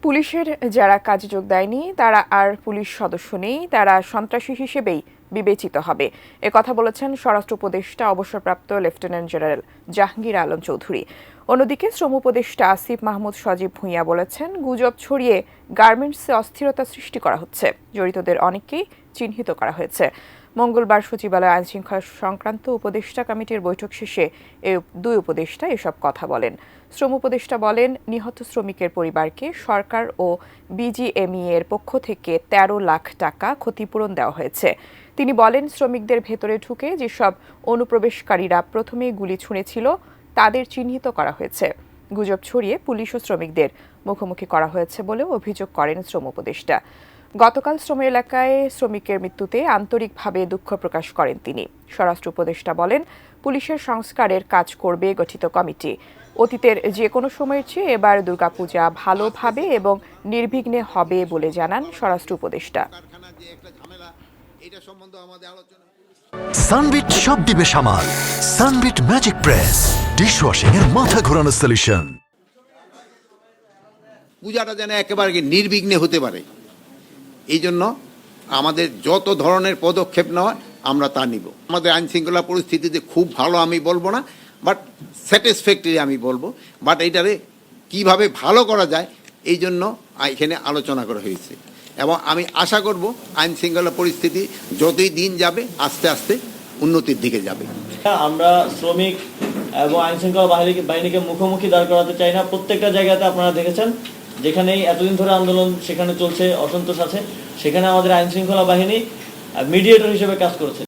পুলিশের যারা কাজে যোগ দেয়নি তারা আর পুলিশ সদস্য নেই, তারা সন্ত্রাসী হিসেবেই বিবেচিত হবে, কথা বলেছেন স্বরাষ্ট্র উপদেষ্টা অবসরপ্রাপ্ত লেফটেন্যান্ট জেনারেল জাহাঙ্গীর আলম চৌধুরী। অন্যদিকে শ্রম উপদেষ্টা আসিফ মাহমুদ সজীব ভূঁইয়া বলেছেন, গুজব ছড়িয়ে গার্মেন্টসে অস্থিরতা সৃষ্টি করা হচ্ছে, জড়িতদের অনেককেই চিহ্নিত করা হয়েছে। মঙ্গলবার সচিবালয় আইনশৃঙ্খলা সংক্রান্ত উপদেষ্টা কমিটির বৈঠক শেষে এই দুই উপদেষ্টা এসব কথা বলেন। শ্রম উপদেষ্টা বলেন, নিহত শ্রমিকের পরিবারকে সরকার ও বিজিএমইএ এর পক্ষ থেকে ১৩ লাখ টাকা ক্ষতিপূরণ দেওয়া হয়েছে। তিনি বলেন, শ্রমিকদের ভেতরে ঢুকে যেসব অনুপ্রবেশকারীরা প্রথমেই গুলি ছুঁড়েছিল তাদের চিহ্নিত করা হয়েছে। গুজব ছড়িয়ে পুলিশ ও শ্রমিকদের মুখোমুখি করা হয়েছে বলেও অভিযোগ করেন শ্রম উপদেষ্টা। গতকাল শ্রম এলাকায় শ্রমিকের মৃত্যুতে আন্তরিকভাবে দুঃখ প্রকাশ করেন তিনি। স্বরাষ্ট্র উপদেষ্টা বলেন, পুলিশের সংস্কারের কাজ করবে গঠিত কমিটি। অতীতের যে কোনো সময়ের চেয়ে এবার দুর্গাপূজা ভালোভাবে এবং নির্বিঘ্নে হবে বলে জানান স্বরাষ্ট্র উপদেষ্টা। সানবিট সব দিবে সামাল। সানবিট ম্যাজিক প্রেস ডিশওয়াশিং এর মাথা ঘোরানো সলিউশন। পূজাটা যেন একেবারে নির্বিঘ্নে হতে পারে, এই জন্য আমাদের যত ধরনের পদক্ষেপ নেওয়া আমরা তা নিব। আমাদের আইন শৃঙ্খলা পরিস্থিতিতে খুব ভালো আমি বলবো না, বাট স্যাটিসফ্যাক্টরি আমি বলবো। বাট এইটারে কিভাবে ভালো করা যায় এই জন্য এখানে আলোচনা করা হয়েছে, এবং আমি আশা করব আইন শৃঙ্খলা পরিস্থিতি যতই দিন যাবে আস্তে আস্তে উন্নতির দিকে যাবে। আমরা শ্রমিক এবং আইন শৃঙ্খলা বাহিনীকে মুখোমুখি দাঁড় করাতে চাই না। প্রত্যেকটা জায়গাতে আপনারা দেখেছেন, যেখানেই এতদিন ধরে আন্দোলন সেখানে চলছে, অসন্তোষ আছে, সেখানে আমাদের আইন শৃঙ্খলা বাহিনী মিডিয়েটর হিসেবে কাজ করেছে।